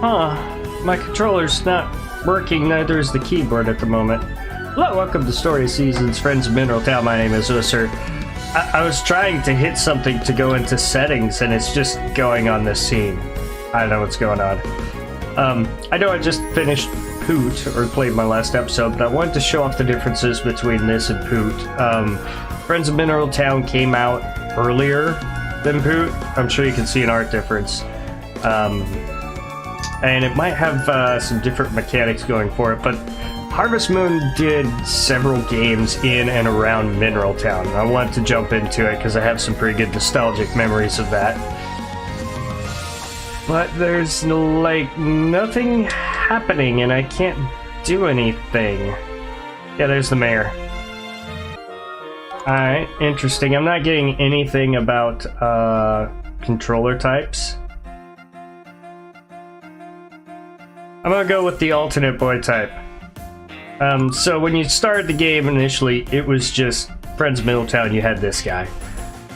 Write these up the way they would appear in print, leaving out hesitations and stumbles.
Huh. My controller's not working, neither is the keyboard at the moment. Hello, welcome to Story Seasons, Friends of Mineral Town. My name is Ussur. I was trying to hit something to go into settings, and it's just going on this scene. I don't know what's going on. I know I just finished PoOT, or played my last episode, but I wanted to show off the differences between this and PoOT. Friends of Mineral Town came out earlier than PoOT. I'm sure you can see an art difference. And it might have some different mechanics going for it, but Harvest Moon did several games in and around Mineral Town. I wanted to jump into it because I have some pretty good nostalgic memories of that. But there's, like, nothing happening and I can't do anything. Yeah, there's the mayor. Alright, interesting. I'm not getting anything about controller types. I'm gonna go with the alternate boy type. So when you started the game initially, it was just Friends of Middletown, you had this guy.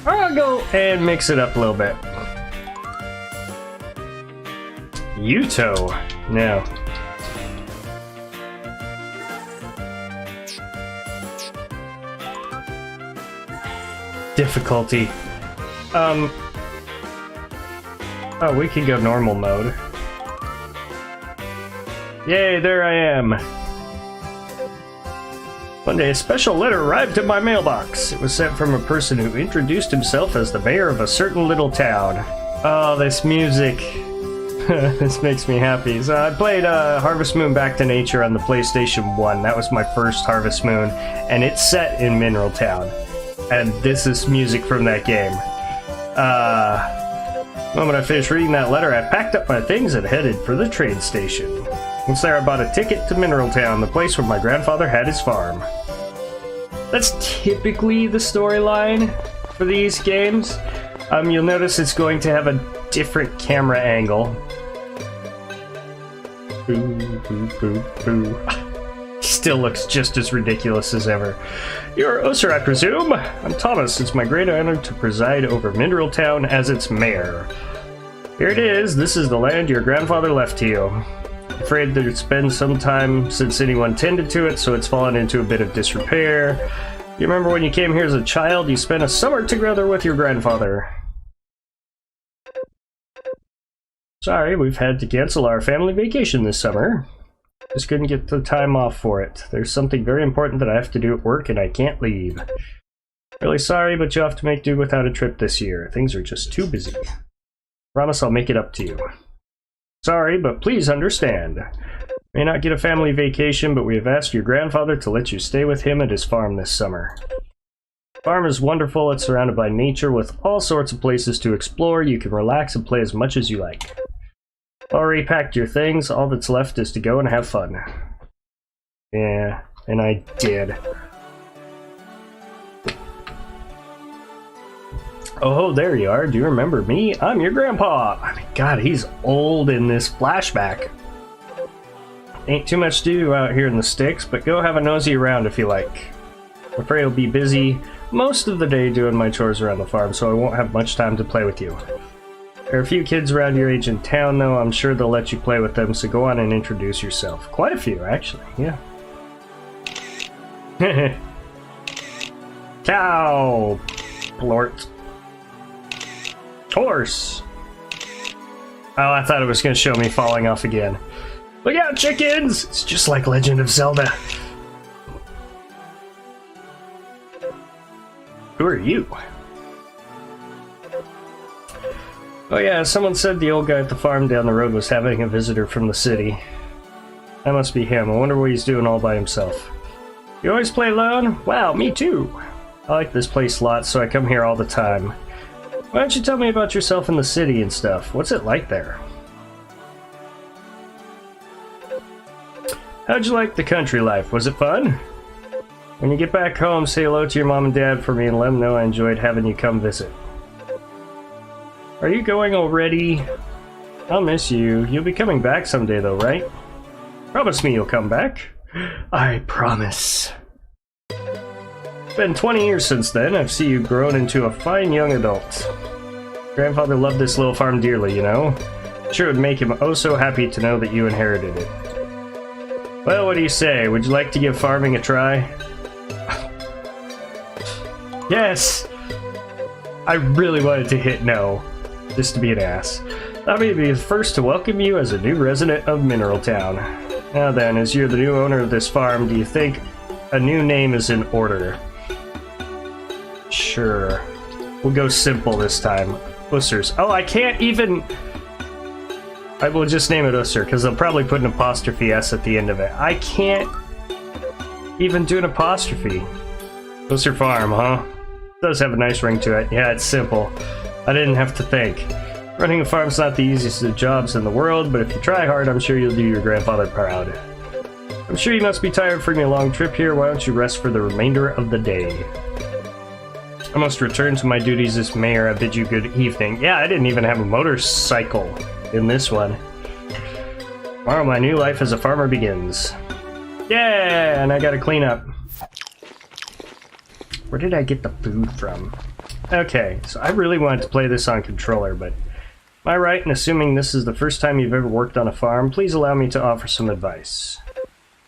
I'll go and mix it up a little bit. Yuto. No. Difficulty. Oh, we can go normal mode. Yay, there I am. One day, a special letter arrived in my mailbox. It was sent from a person who introduced himself as the mayor of a certain little town. Oh, this music. This makes me happy. So I played Harvest Moon Back to Nature on the PlayStation 1. That was my first Harvest Moon, and it's set in Mineral Town. And this is music from that game. The moment I finished reading that letter, I packed up my things and headed for the train station. Once there, I bought a ticket to Mineral Town, the place where my grandfather had his farm. That's typically the storyline for these games. You'll notice it's going to have a different camera angle. Boo, boo, boo, boo. Still looks just as ridiculous as ever. You're Ussur, I presume? I'm Thomas. It's my great honor to preside over Mineral Town as its mayor. Here it is. This is the land your grandfather left to you. Afraid that it's been some time since anyone tended to it, so it's fallen into a bit of disrepair. You remember when you came here as a child, you spent a summer together with your grandfather. Sorry, we've had to cancel our family vacation this summer. Just couldn't get the time off for it. There's something very important that I have to do at work and I can't leave. Really sorry, but you'll have to make do without a trip this year. Things are just too busy. Promise I'll make it up to you. Sorry, but please understand. May not get a family vacation, but we have asked your grandfather to let you stay with him at his farm this summer. The farm is wonderful. It's surrounded by nature with all sorts of places to explore. You can relax and play as much as you like. Already packed your things. All that's left is to go and have fun. Yeah, and I did. Oh, there you are. Do you remember me? I'm your grandpa. I mean, God, he's old in this flashback. Ain't too much to do out here in the sticks, but go have a nosy around if you like. I'm afraid I'll be busy most of the day doing my chores around the farm, so I won't have much time to play with you. There are a few kids around your age in town, though. I'm sure they'll let you play with them, so go on and introduce yourself. Quite a few, actually, yeah. Cow! Plort. Horse! Oh, I thought it was going to show me falling off again. Look out, chickens! It's just like Legend of Zelda. Who are you? Oh yeah, someone said the old guy at the farm down the road was having a visitor from the city. That must be him. I wonder what he's doing all by himself. You always play alone? Wow, me too. I like this place lots, so I come here all the time. Why don't you tell me about yourself in the city and stuff? What's it like there? How'd you like the country life? Was it fun? When you get back home, say hello to your mom and dad for me and let them know I enjoyed having you come visit. Are you going already? I'll miss you. You'll be coming back someday though, right? Promise me you'll come back. I promise. It's been 20 years since then. I've seen you grown into a fine young adult. Grandfather loved this little farm dearly, you know? Sure it would make him oh so happy to know that you inherited it. Well, what do you say? Would you like to give farming a try? Yes! I really wanted to hit no, just to be an ass. I'll be the first to welcome you as a new resident of Mineral Town. Now then, as you're the new owner of this farm, do you think a new name is in order? Sure. We'll go simple this time. Ussurs. Oh, I can't even... I will just name it Ussur, because they'll probably put an apostrophe S at the end of it. I can't even do an apostrophe. Ussur Farm, huh? It does have a nice ring to it. Yeah, it's simple. I didn't have to think. Running a farm's not the easiest of jobs in the world, but if you try hard, I'm sure you'll do your grandfather proud. I'm sure you must be tired from your long trip here. Why don't you rest for the remainder of the day? I must return to my duties as mayor. I bid you good evening. Yeah, I didn't even have a motorcycle in this one. Tomorrow my new life as a farmer begins. Yeah, and I gotta clean up. Where did I get the food from? Okay, so I really wanted to play this on controller, but am I right in assuming this is the first time you've ever worked on a farm? Please allow me to offer some advice.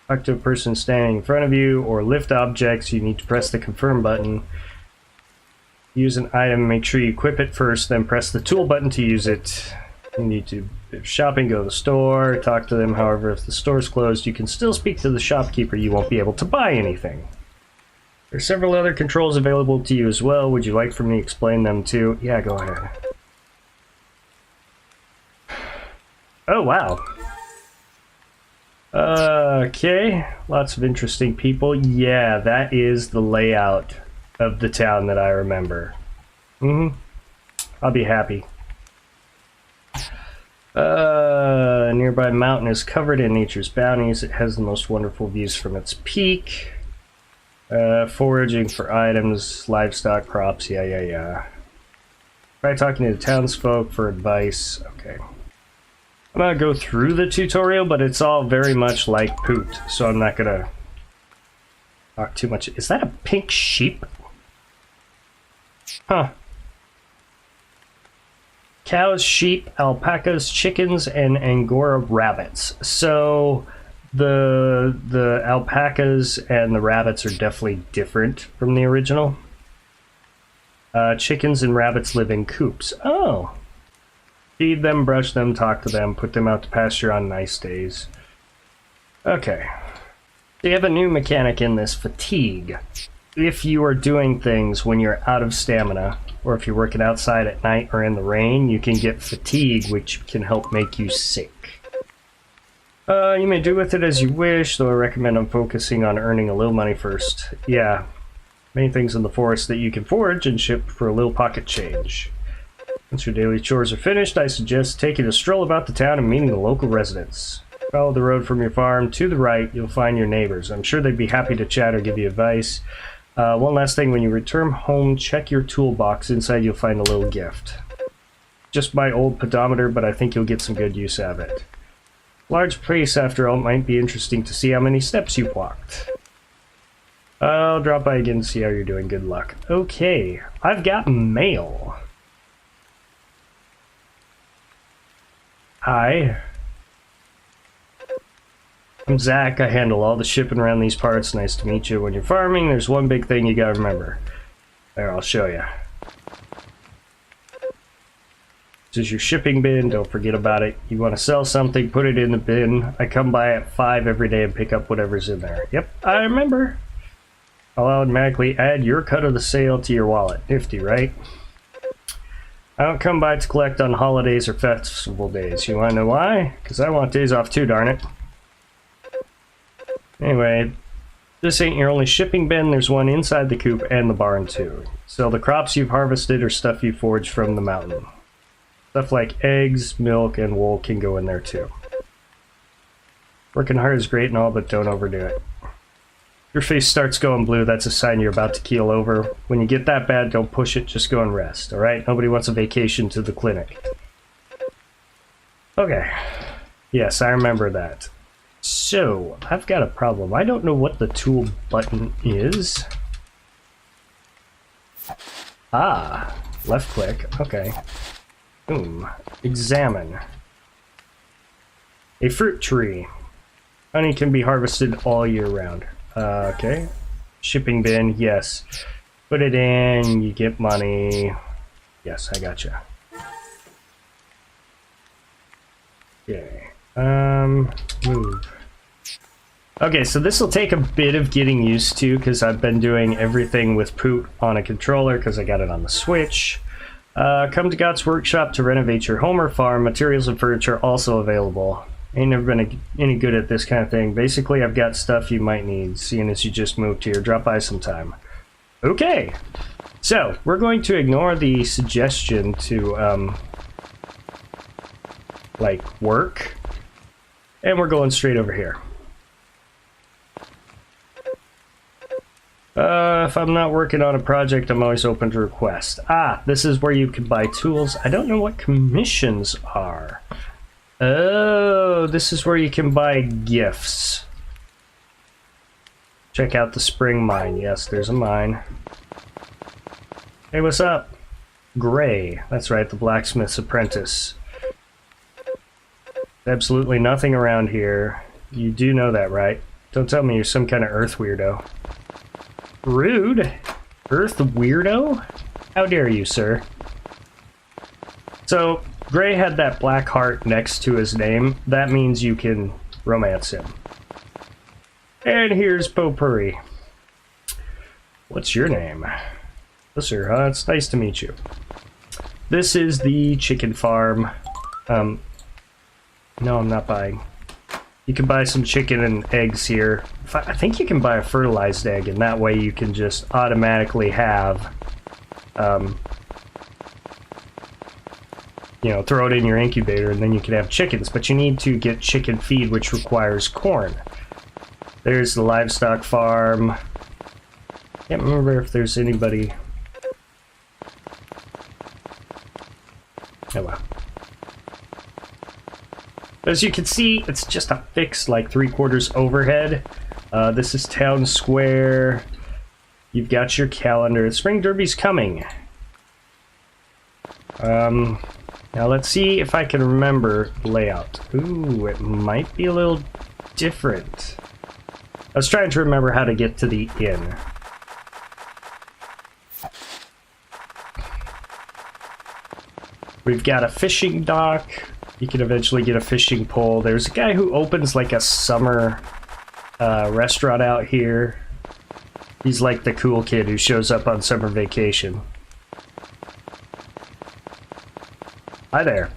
Talk to a person standing in front of you, or lift objects. You need to press the confirm button. Use an item, make sure you equip it first, then press the tool button to use it. You need to, if shopping, go to the store, talk to them. However, if the store's closed, you can still speak to the shopkeeper. You won't be able to buy anything. There are several other controls available to you as well. Would you like for me to explain them too? Yeah, go ahead. Oh, wow. Okay, lots of interesting people. Yeah, that is the layout of the town that I remember. I'll be happy. A nearby mountain is covered in nature's bounties. It has the most wonderful views from its peak. Foraging for items, livestock, crops, yeah. Try talking to the townsfolk for advice. Okay. I'm gonna go through the tutorial, but it's all very much like PoOT, so I'm not gonna talk too much. Is that a pink sheep? Huh. Cows, sheep, alpacas, chickens, and Angora rabbits. So the alpacas and the rabbits are definitely different from the original. Chickens and rabbits live in coops. Oh. Feed them, brush them, talk to them, put them out to pasture on nice days. Okay. They have a new mechanic in this, fatigue. If you are doing things when you're out of stamina, or if you're working outside at night or in the rain, you can get fatigue, which can help make you sick. You may do with it as you wish, though I recommend on focusing on earning a little money first. Yeah, many things in the forest that you can forage and ship for a little pocket change. Once your daily chores are finished, I suggest taking a stroll about the town and meeting the local residents. Follow the road from your farm to the right, you'll find your neighbors. I'm sure they'd be happy to chat or give you advice. One last thing, when you return home, check your toolbox. Inside you'll find a little gift. Just my old pedometer, but I think you'll get some good use out of it. Large place, after all, might be interesting to see how many steps you've walked. I'll drop by again and see how you're doing. Good luck. Okay, I've got mail. Hi. I'm Zach. I handle all the shipping around these parts. Nice to meet you. When you're farming, there's one big thing you gotta remember. There, I'll show you. This is your shipping bin. Don't forget about it. You want to sell something, put it in the bin. I come by at 5 every day and pick up whatever's in there. Yep, I remember. I'll automatically add your cut of the sale to your wallet. Nifty, right? I don't come by to collect on holidays or festival days. You want to know why? Because I want days off too, darn it. Anyway, this ain't your only shipping bin. There's one inside the coop and the barn too. Sell the crops you've harvested or stuff you foraged from the mountain. Stuff like eggs, milk, and wool can go in there too. Working hard is great and all, but don't overdo it. Your face starts going blue, that's a sign you're about to keel over. When you get that bad, don't push it, just go and rest, alright? Nobody wants a vacation to the clinic. Okay. Yes, I remember that. So, I've got a problem. I don't know what the tool button is. Ah, left click, okay. Boom. Examine. A fruit tree. Honey can be harvested all year round. Okay. Shipping bin, yes. Put it in, you get money. Yes, I gotcha. Okay. Move. Okay, so this will take a bit of getting used to because I've been doing everything with PoOT on a controller because I got it on the Switch. Come to Gott's workshop to renovate your home or farm. Materials and furniture also available. Ain't never been any good at this kind of thing. Basically, I've got stuff you might need, seeing as you just moved here. Drop by sometime. Okay, so we're going to ignore the suggestion to, like, work. And we're going straight over here. If I'm not working on a project, I'm always open to request. Ah, this is where you can buy tools. I don't know what commissions are. Oh, this is where you can buy gifts. Check out the spring mine. Yes, there's a mine. Hey, what's up? Gray. That's right, the Blacksmith's Apprentice. Absolutely nothing around here. You do know that, right? Don't tell me you're some kind of earth weirdo. Rude? Earth weirdo? How dare you, sir? So, Gray had that black heart next to his name. That means you can romance him. And here's Potpourri. What's your name? Ussur, huh? It's nice to meet you. This is the chicken farm. No, I'm not buying. You can buy some chicken and eggs here. I think you can buy a fertilized egg, and that way you can just automatically have, you know, throw it in your incubator, and then you can have chickens. But you need to get chicken feed, which requires corn. There's the livestock farm. Can't remember if there's anybody. Oh well. As you can see, it's just a fixed, like, 3/4 overhead. This is Town Square. You've got your calendar. Spring Derby's coming. Now let's see if I can remember the layout. Ooh, it might be a little different. I was trying to remember how to get to the inn. We've got a fishing dock. You can eventually get a fishing pole. There's a guy who opens like a summer restaurant out here. He's like the cool kid who shows up on summer vacation. Hi there.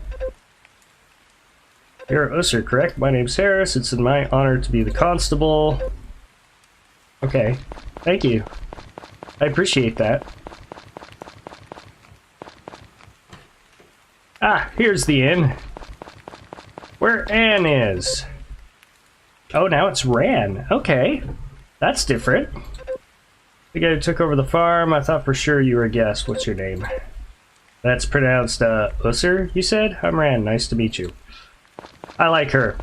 You're Ussur, correct? My name's Harris. It's in my honor to be the constable. Okay, thank you. I appreciate that. Ah, here's the inn. Where Anne is. Oh, now it's Ran. Okay, that's different. The guy who took over the farm, I thought for sure you were a guest. What's your name? That's pronounced Ussur, you said? I'm Ran, nice to meet you. I like her.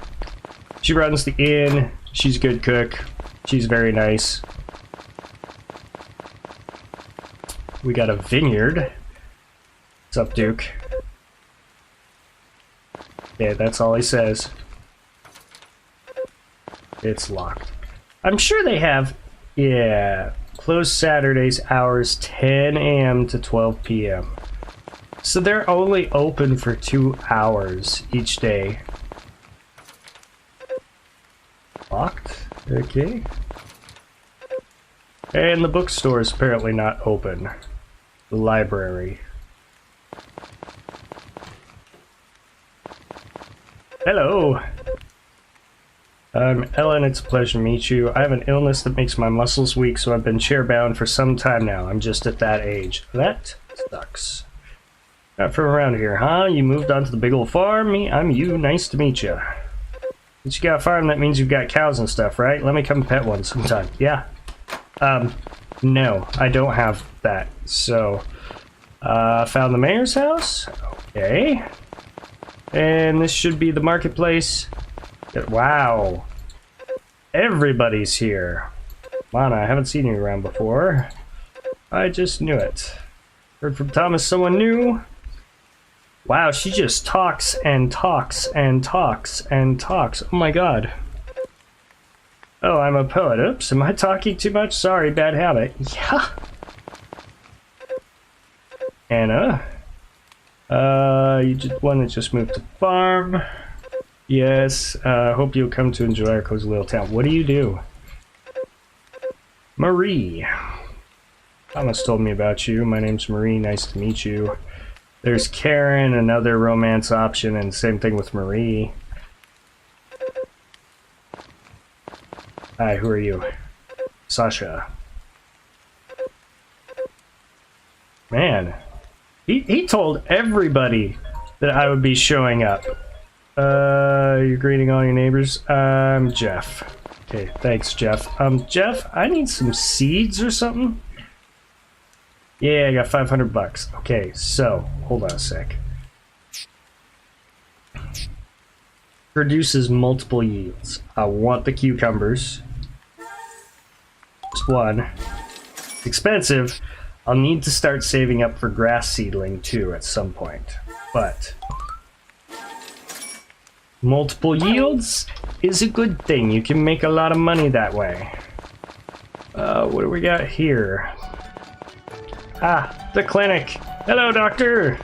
She runs the inn, she's a good cook, she's very nice. We got a vineyard. What's up, Duke? Yeah, that's all he says. It's locked. I'm sure they have, yeah, closed Saturdays, hours 10 a.m. to 12 p.m. So they're only open for 2 hours each day. Locked? Okay. And the bookstore is apparently not open. The library. Hello! I'm Ellen, it's a pleasure to meet you. I have an illness that makes my muscles weak, so I've been chair-bound for some time now. I'm just at that age. That sucks. Not from around here, huh? You moved onto the big old farm? I'm you. Nice to meet you. Since you got a farm, that means you've got cows and stuff, right? Let me come pet one sometime. Yeah. No, I don't have that. So, found the mayor's house? Okay. And this should be the marketplace. Wow. Everybody's here. Lana, I haven't seen you around before. I just knew it. Heard from Thomas someone new? Wow, she just talks and talks and talks and talks. Oh my god. Oh, I'm a poet. Oops, am I talking too much? Sorry, bad habit. Yeah. Anna. You just one that just moved to farm. Yes, hope you'll come to enjoy our cozy little town. What do you do? Marie. Thomas told me about you. My name's Marie. Nice to meet you. There's Karen, another romance option, and same thing with Marie. Hi, who are you? Sasha. Man, he told everybody that I would be showing up. You're greeting all your neighbors. I'm Jeff. Okay, thanks, Jeff. Jeff, I need some seeds or something. Yeah, I got 500 bucks. Okay, so hold on a sec. Produces multiple yields. I want the cucumbers. Just one. It's expensive. I'll need to start saving up for grass seedling too at some point. But multiple yields is a good thing. You can make a lot of money that way. What do we got here? Ah, the clinic. Hello, doctor.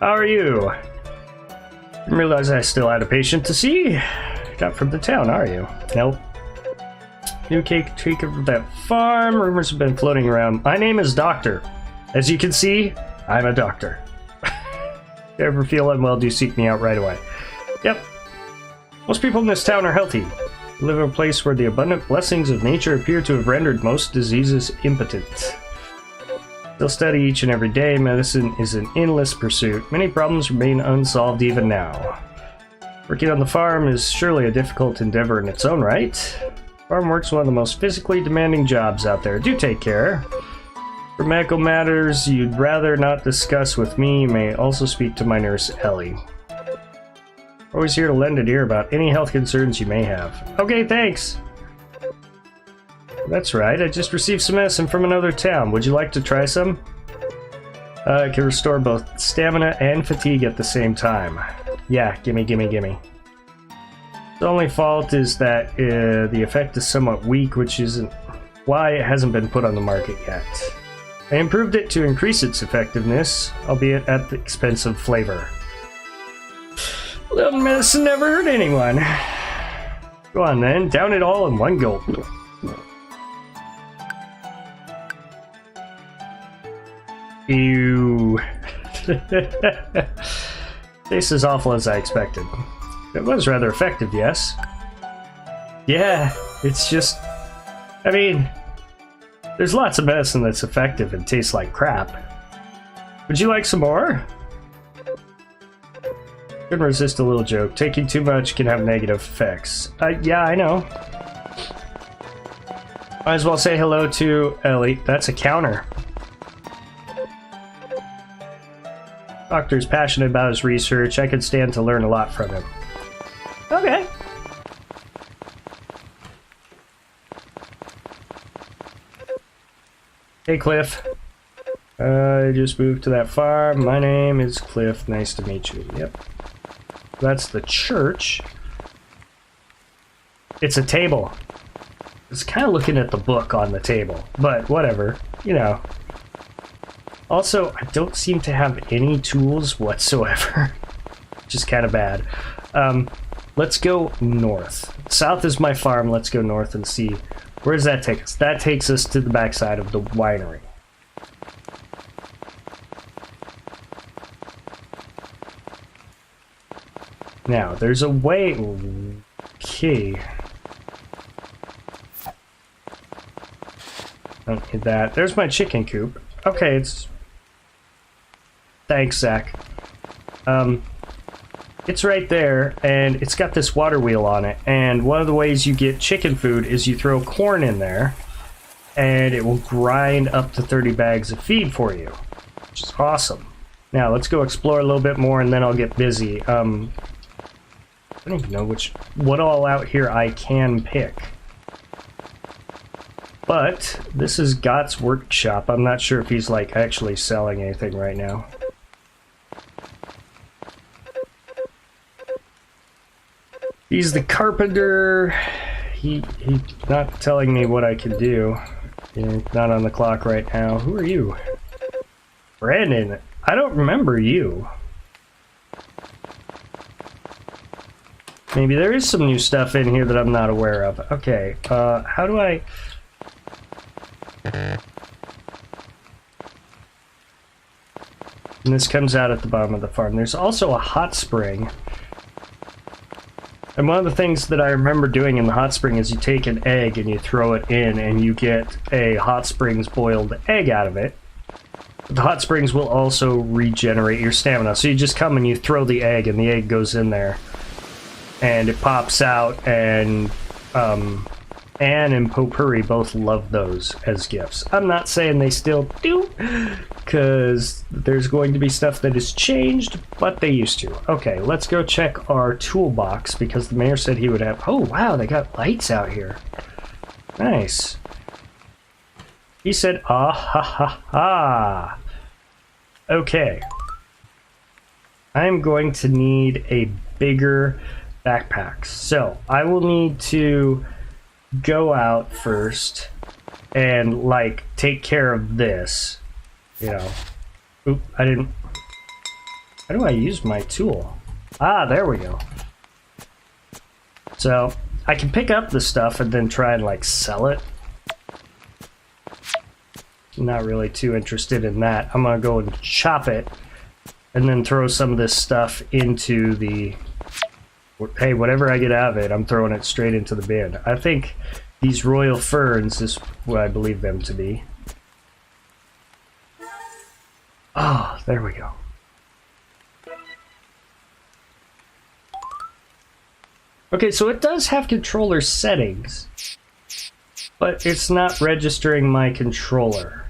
How are you? Didn't realize I still had a patient to see. Not from the town, are you? Nope. New caretaker of that farm. Rumors have been floating around. My name is Doctor. As you can see, I'm a doctor. If you ever feel unwell, do seek me out right away. Yep. Most people in this town are healthy. We live in a place where the abundant blessings of nature appear to have rendered most diseases impotent. Still study each and every day. Medicine is an endless pursuit. Many problems remain unsolved even now. Working on the farm is surely a difficult endeavor in its own right. Farm work's one of the most physically demanding jobs out there. Do take care. For medical matters you'd rather not discuss with me, you may also speak to my nurse, Ellie. Always here to lend an ear about any health concerns you may have. Okay, thanks! That's right, I just received some medicine from another town. Would you like to try some? It can restore both stamina and fatigue at the same time. Yeah, gimme, gimme, gimme. The only fault is that the effect is somewhat weak, which isn't why it hasn't been put on the market yet. I improved it to increase its effectiveness, albeit at the expense of flavor. Little medicine never hurt anyone. Go on then, down it all in one gulp. Ew. Tastes as awful as I expected. It was rather effective, yes. Yeah, it's just... I mean, there's lots of medicine that's effective and tastes like crap. Would you like some more? Couldn't resist a little joke. Taking too much can have negative effects. Yeah, I know. Might as well say hello to Ellie. That's a counter. Doctor's passionate about his research. I could stand to learn a lot from him. Okay. Hey, Cliff. I just moved to that farm. My name is Cliff. Nice to meet you. Yep. That's the church. It's a table. It's kind of looking at the book on the table, but whatever. You know. Also, I don't seem to have any tools whatsoever, which is kind of bad. Let's go north. South is my farm. Let's go north and see. Where does that take us? That takes us to the backside of the winery. Now, there's a way... Okay. Don't need that. There's my chicken coop. Okay, it's... Thanks, Zach. It's right there, and it's got this water wheel on it, and one of the ways you get chicken food is you throw corn in there, and it will grind up to 30 bags of feed for you, which is awesome. Now, let's go explore a little bit more, and then I'll get busy. I don't even know what all out here I can pick. But, this is Gott's workshop. I'm not sure if he's, like, actually selling anything right now. He's the carpenter. He's not telling me what I can do. You're not on the clock right now. Who are you? Brandon. I don't remember you. Maybe there is some new stuff in here that I'm not aware of. Okay, how do I... And this comes out at the bottom of the farm. There's also a hot spring. And one of the things that I remember doing in the hot spring is you take an egg and you throw it in and you get a hot springs boiled egg out of it. The hot springs will also regenerate your stamina. So you just come and you throw the egg and the egg goes in there. And it pops out, and Anne and Potpourri both love those as gifts. I'm not saying they still do, because there's going to be stuff that has changed, but they used to. Okay, let's go check our toolbox, because the mayor said he would have... Oh, wow, they got lights out here. Nice. He said, ah, ha, ha, ha. Okay. I'm going to need a bigger... backpacks. So I will need to go out first and like take care of this, you know. Oop, I didn't... How do I use my tool? Ah, there we go. So I can pick up the stuff and then try and like sell it. Not really too interested in that. I'm gonna go and chop it and then throw some of this stuff into the... Hey, whatever I get out of it, I'm throwing it straight into the bin. I think these royal ferns is what I believe them to be. Oh, there we go. Okay, so it does have controller settings, but it's not registering my controller.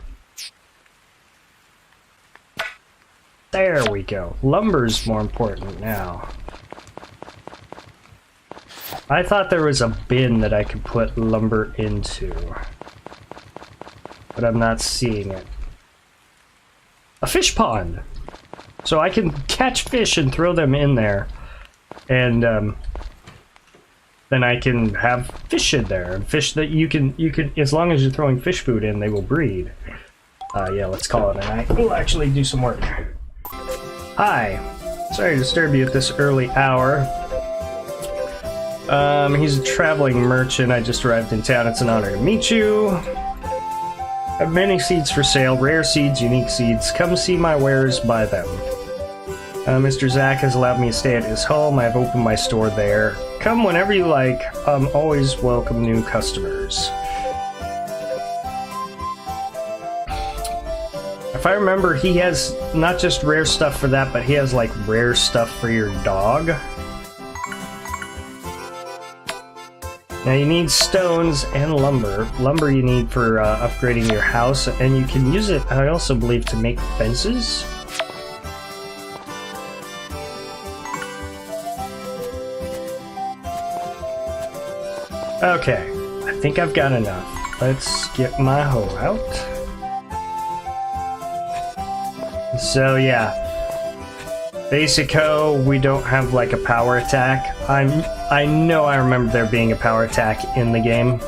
There we go. Lumber's more important now. I thought there was a bin that I could put lumber into, but I'm not seeing it. A fish pond! So I can catch fish and throw them in there, and then I can have fish in there, and fish that you can, as long as you're throwing fish food in, they will breed. Yeah, let's call it a night. We'll actually do some work. Hi. Sorry to disturb you at this early hour. He's a traveling merchant. I just arrived in town. It's an honor to meet you. I have many seeds for sale. Rare seeds, unique seeds. Come see my wares, buy them. Mr. Zach has allowed me to stay at his home. I have opened my store there. Come whenever you like. Always welcome new customers. If I remember, he has not just rare stuff for that, but he has like rare stuff for your dog. Now you need stones and lumber. Lumber you need for upgrading your house, and you can use it, I also believe, to make fences. Okay, I think I've got enough. Let's get my hoe out. So yeah, basic hoe, we don't have like a power attack. I know I remember there being a power attack in the game.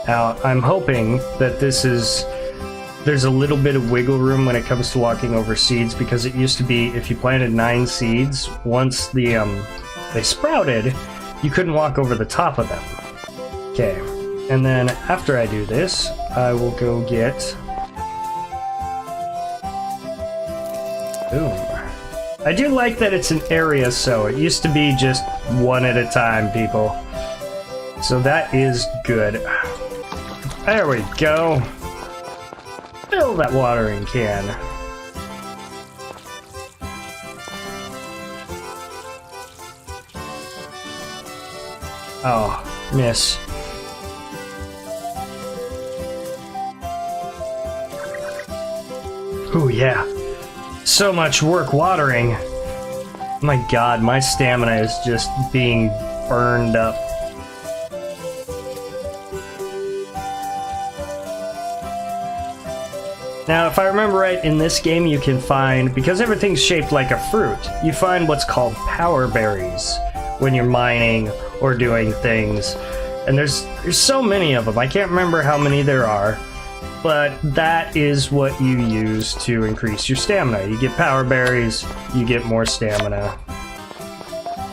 Now, I'm hoping that there's a little bit of wiggle room when it comes to walking over seeds, because it used to be if you planted 9 seeds, once they sprouted, you couldn't walk over the top of them. Okay, and then after I do this, I will go get... Boom. I do like that it's an area, so it used to be just one at a time, people. So that is good. There we go. Fill that watering can. Oh, miss. Ooh, yeah. So much work watering. My god, my stamina is just being burned up. Now, if I remember right, in this game you can find, because everything's shaped like a fruit, you find what's called power berries when you're mining or doing things. And there's so many of them. I can't remember how many there are, but that is what you use to increase your stamina. You get power berries, you get more stamina.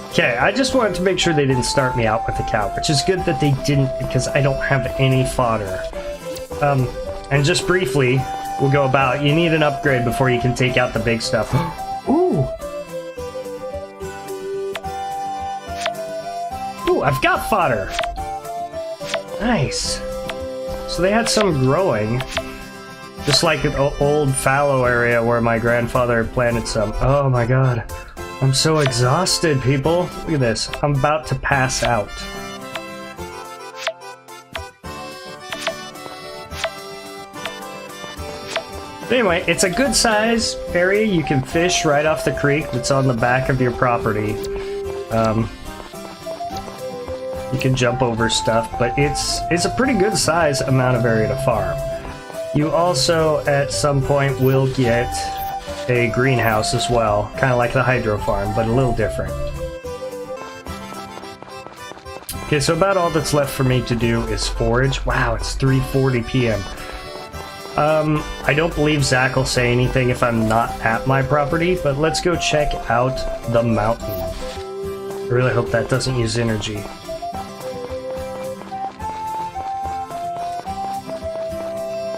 Okay, I just wanted to make sure they didn't start me out with a cow, which is good that they didn't, because I don't have any fodder. And just briefly, we'll go about, you need an upgrade before you can take out the big stuff. Ooh! Ooh, I've got fodder! Nice. So they had some growing, just like an old fallow area where my grandfather planted some. Oh my god. I'm so exhausted, people. Look at this. I'm about to pass out. Anyway, it's a good size area. You can fish right off the creek that's on the back of your property. You can jump over stuff, but it's a pretty good size amount of area to farm. You also, at some point, will get a greenhouse as well, kind of like the hydro farm, but a little different. Okay, so about all that's left for me to do is forage. Wow, it's 3:40 p.m. I don't believe Zach will say anything if I'm not at my property, but let's go check out the mountain. I really hope that doesn't use energy.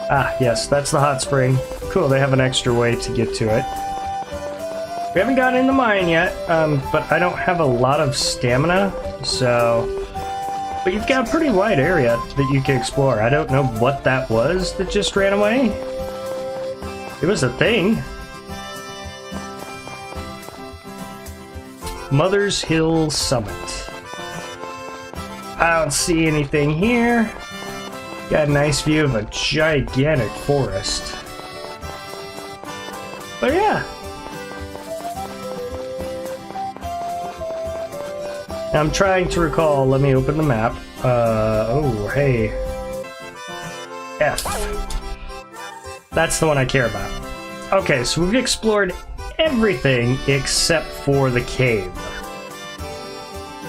Ah, yes, that's the hot spring. Cool, they have an extra way to get to it. We haven't gotten in the mine yet, but I don't have a lot of stamina, so... But you've got a pretty wide area that you can explore. I don't know what that was that just ran away. It was a thing. Mother's Hill Summit. I don't see anything here. Got a nice view of a gigantic forest. But yeah. I'm trying to recall. Let me open the map. Oh, hey. F. That's the one I care about. Okay, so we've explored everything except for the cave.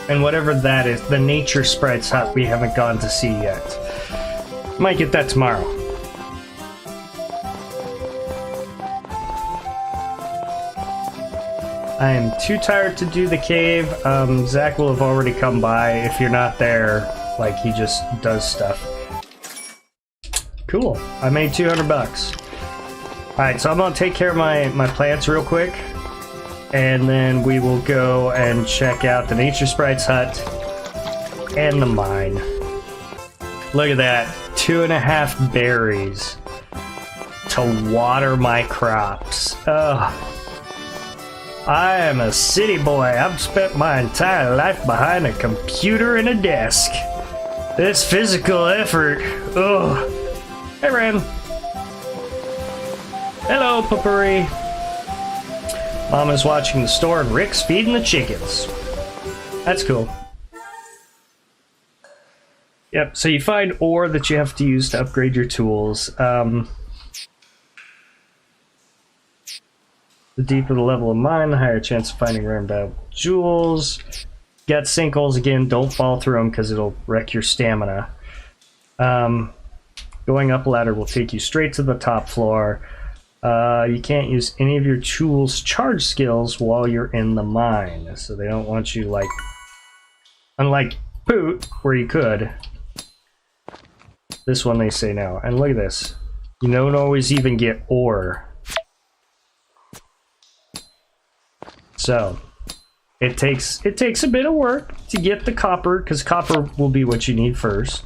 And whatever that is, the nature sprite's hut we haven't gone to see yet. Might get that tomorrow. I am too tired to do the cave. Zach will have already come by. If you're not there, like, he just does stuff. Cool. I made 200 bucks. Alright, so I'm gonna take care of my plants real quick. And then we will go and check out the Nature Sprite's hut and the mine. Look at that. 2.5 berries to water my crops. Ugh. I am a city boy. I've spent my entire life behind a computer and a desk. This physical effort. Ugh. Hey, Ren. Hello, Poopery. Mama's watching the store and Rick's feeding the chickens. That's cool. Yep, so you find ore that you have to use to upgrade your tools. The deeper the level of mine, the higher chance of finding rare and valuable jewels. Got sinkholes again, don't fall through them because it'll wreck your stamina. Going up a ladder will take you straight to the top floor. You can't use any of your tools' charge skills while you're in the mine. So they don't want you, like... Unlike PoOT, where you could. This one they say no. And look at this. You don't always even get ore. So, it takes a bit of work to get the copper, because copper will be what you need first.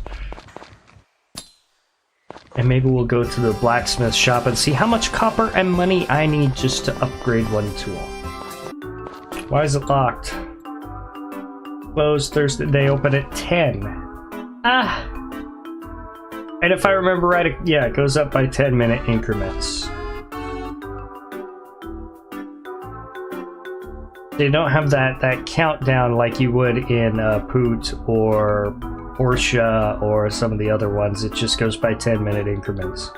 And maybe we'll go to the blacksmith shop and see how much copper and money I need just to upgrade one tool. Why is it locked? Closed Thursday. They open at 10. Ah! And if I remember right, yeah, it goes up by 10-minute increments. They don't have that countdown like you would in PoOT or Porsche or some of the other ones. It just goes by 10-minute increments.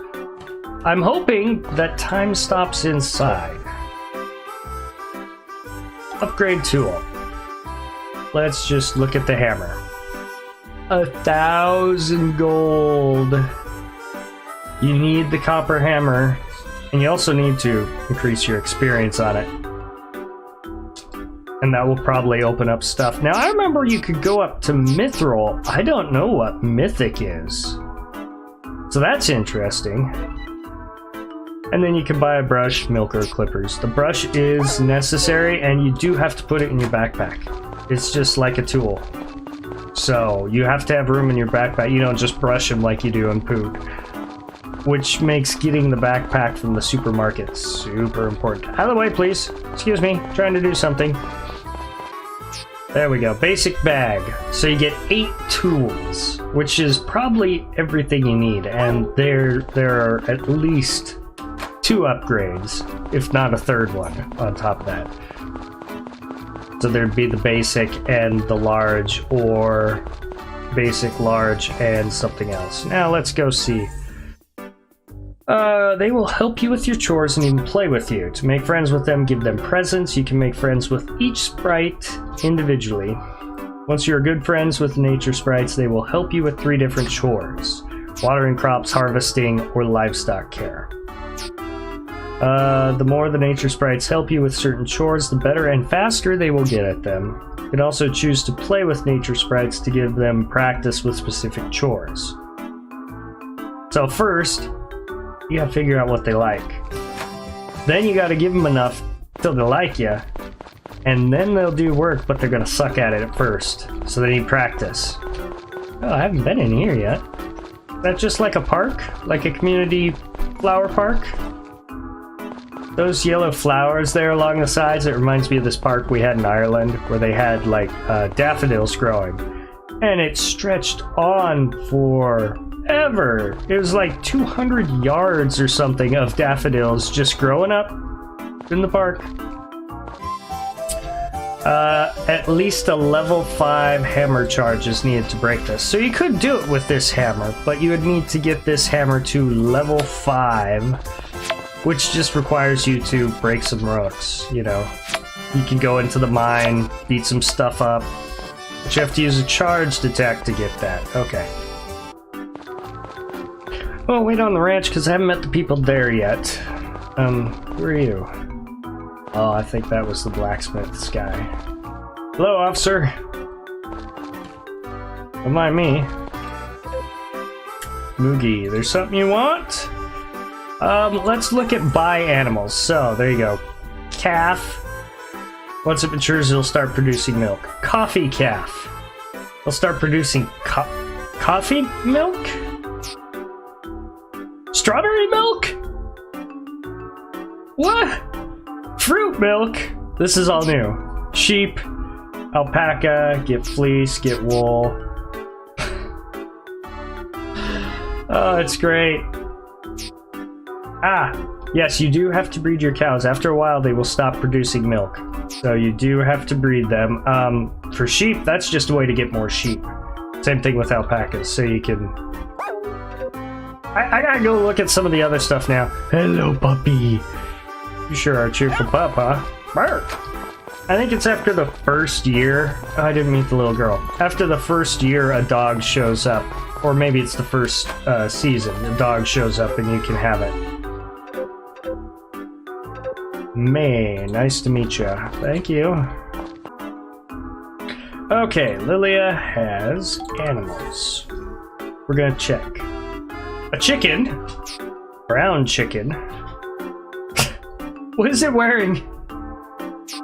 I'm hoping that time stops inside. Upgrade tool. Let's just look at the hammer. 1,000 gold. You need the copper hammer, and you also need to increase your experience on it. And that will probably open up stuff. Now, I remember you could go up to Mithril. I don't know what Mythic is. So that's interesting. And then you can buy a brush, milk, or clippers. The brush is necessary, and you do have to put it in your backpack. It's just like a tool. So you have to have room in your backpack. You don't just brush them like you do in PoOT. Which makes getting the backpack from the supermarket super important. Out of the way, please. Excuse me, trying to do something. There we go, basic bag. So you get 8 tools, which is probably everything you need. And there are at least 2 upgrades, if not a third one on top of that. So there'd be the basic and the large, or basic, large, and something else. Now let's go see. They will help you with your chores and even play with you. To make friends with them, give them presents. You can make friends with each sprite individually. Once you're good friends with nature sprites, they will help you with 3 different chores: watering crops, harvesting, or livestock care. The more the nature sprites help you with certain chores, the better and faster they will get at them. You can also choose to play with nature sprites to give them practice with specific chores. So first, you gotta figure out what they like. Then you gotta give them enough till they like you, and then they'll do work, but they're gonna suck at it at first, so they need practice. Oh, I haven't been in here yet. Is that just like a park? Like a community flower park? Those yellow flowers there along the sides, it reminds me of this park we had in Ireland where they had like daffodils growing. And it stretched on forever. It was like 200 yards or something of daffodils just growing up in the park. At least a level 5 hammer charge is needed to break this. So you could do it with this hammer, but you would need to get this hammer to level 5. Which just requires you to break some rocks, you know. You can go into the mine, beat some stuff up, but you have to use a charged attack to get that. Okay. Oh, wait on the ranch because I haven't met the people there yet. Who are you? Oh, I think that was the blacksmith's guy. Hello, officer. Don't mind me. Moogie, there's something you want? Let's look at buy animals. So, there you go. Calf. Once it matures, it'll start producing milk. Coffee calf. It'll start producing coffee milk? Strawberry milk? What? Fruit milk? This is all new. Sheep. Alpaca. Get fleece. Get wool. Oh, it's great. Ah, yes, you do have to breed your cows. After a while, they will stop producing milk. So you do have to breed them. For sheep, that's just a way to get more sheep. Same thing with alpacas, so you can... I gotta go look at some of the other stuff now. Hello, puppy. You sure are a cheerful pup, huh? Bark. I think it's after the first year. Oh, I didn't meet the little girl. After the first year, a dog shows up. Or maybe it's the first season. A dog shows up and you can have it. May, nice to meet you. Thank you. Okay, Lilia has animals. We're gonna check. A chicken? Brown chicken. What is it wearing?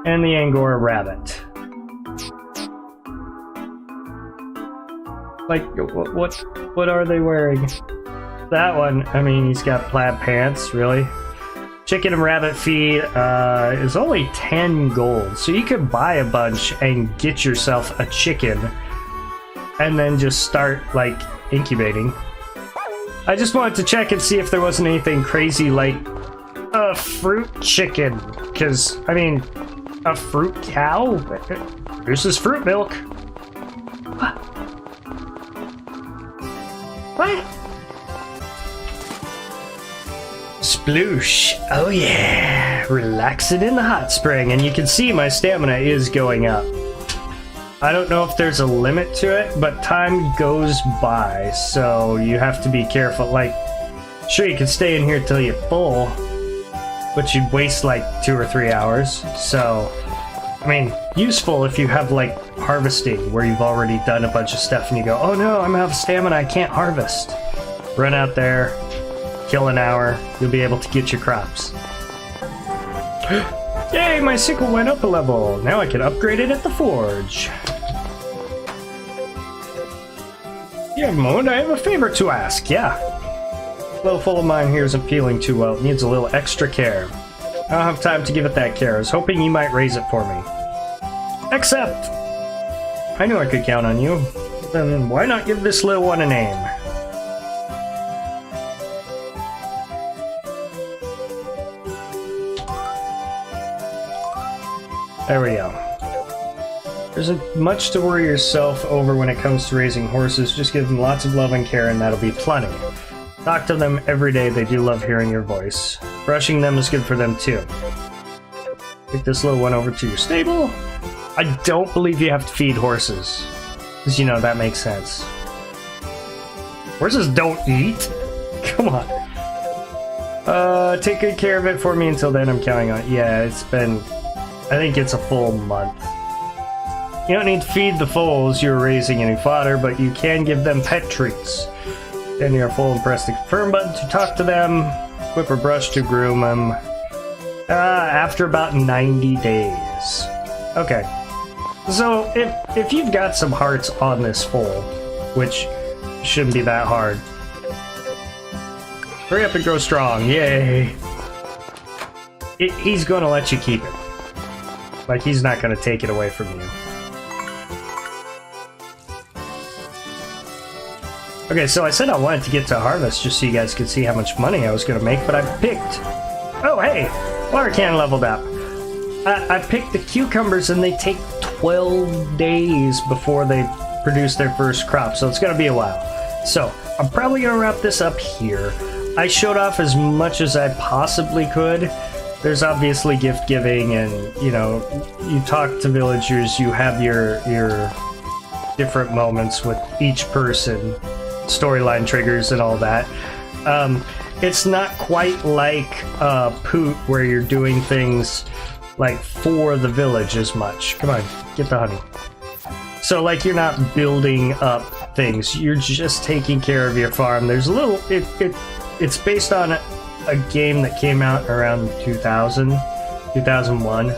And the Angora rabbit. Like, what are they wearing? That one, I mean, he's got plaid pants, really? Chicken and rabbit feed is only 10 gold, so you could buy a bunch and get yourself a chicken and then just start, like, incubating. I just wanted to check and see if there wasn't anything crazy like a fruit chicken, because, I mean, a fruit cow? This is fruit milk. What? What? Sploosh. Oh yeah. Relaxing in the hot spring. And you can see my stamina is going up. I don't know if there's a limit to it, but time goes by, so you have to be careful. Like, sure, you can stay in here till you're full, but you'd waste like 2 or 3 hours. So, I mean, useful if you have like harvesting, where you've already done a bunch of stuff and you go, oh no, I'm out of stamina, I can't harvest. Run out there, kill an hour, you'll be able to get your crops. Yay, my sickle went up a level. Now I can upgrade it at the forge. Yeah, Moan, I have a favor to ask. Yeah. The little foal of mine here isn't feeling too well. It needs a little extra care. I don't have time to give it that care. I was hoping you might raise it for me. Accept! I knew I could count on you. Then why not give this little one a name? There we go. There's much to worry yourself over when it comes to raising horses. Just give them lots of love and care and that'll be plenty. Talk to them every day. They do love hearing your voice. Brushing them is good for them too. Take this little one over to your stable. I don't believe you have to feed horses. Because, you know, that makes sense. Horses don't eat. Come on. Take good care of it for me until then. I'm counting on it. Yeah, it's been... I think it's a full month. You don't need to feed the foals you're raising any fodder, but you can give them pet treats. Then you're full and press the confirm button to talk to them. Whip or brush to groom them. After about 90 days. Okay. So, if you've got some hearts on this foal, which shouldn't be that hard. Hurry up and grow strong. Yay. He's gonna let you keep it. Like, he's not gonna take it away from you. Okay, so I said I wanted to get to harvest just so you guys could see how much money I was gonna make, but I picked... Oh, hey! Water can leveled up. I picked the cucumbers and they take 12 days before they produce their first crop, so it's gonna be a while. So, I'm probably gonna wrap this up here. I showed off as much as I possibly could. There's obviously gift giving and, you know, you talk to villagers, you have your different moments with each person, storyline triggers and all that. It's not quite like PoOT where you're doing things like for the village as much. Come on, get the honey. So like you're not building up things, you're just taking care of your farm. There's a little, it's based on a game that came out around 2001.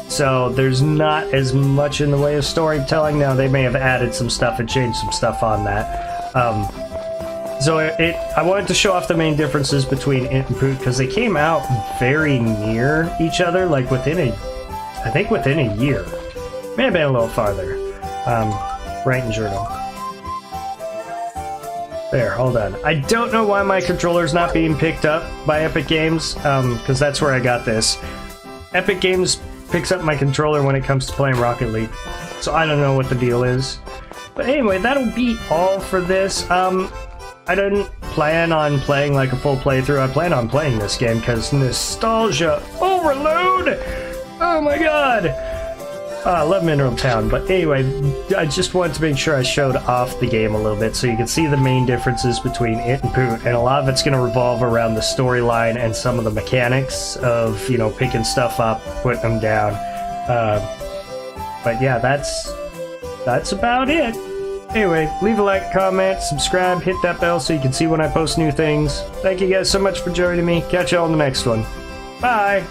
So there's not as much in the way of storytelling. Now they may have added some stuff and changed some stuff on that. So I wanted to show off the main differences between it and PoOT because they came out very near each other, like within I think within a year. May have been a little farther. Right in journal. There, hold on. I don't know why my controller's not being picked up by Epic Games, because that's where I got this. Epic Games picks up my controller when it comes to playing Rocket League, so I don't know what the deal is. But anyway, that'll be all for this. I didn't plan on playing like a full playthrough. I plan on playing this game because nostalgia overload! Oh my god! I love Mineral Town, but anyway, I just wanted to make sure I showed off the game a little bit so you can see the main differences between it and PoOT, and a lot of it's going to revolve around the storyline and some of the mechanics of, you know, picking stuff up, putting them down. But yeah, that's about it. Anyway, leave a like, comment, subscribe, hit that bell so you can see when I post new things. Thank you guys so much for joining me. Catch you all in the next one. Bye!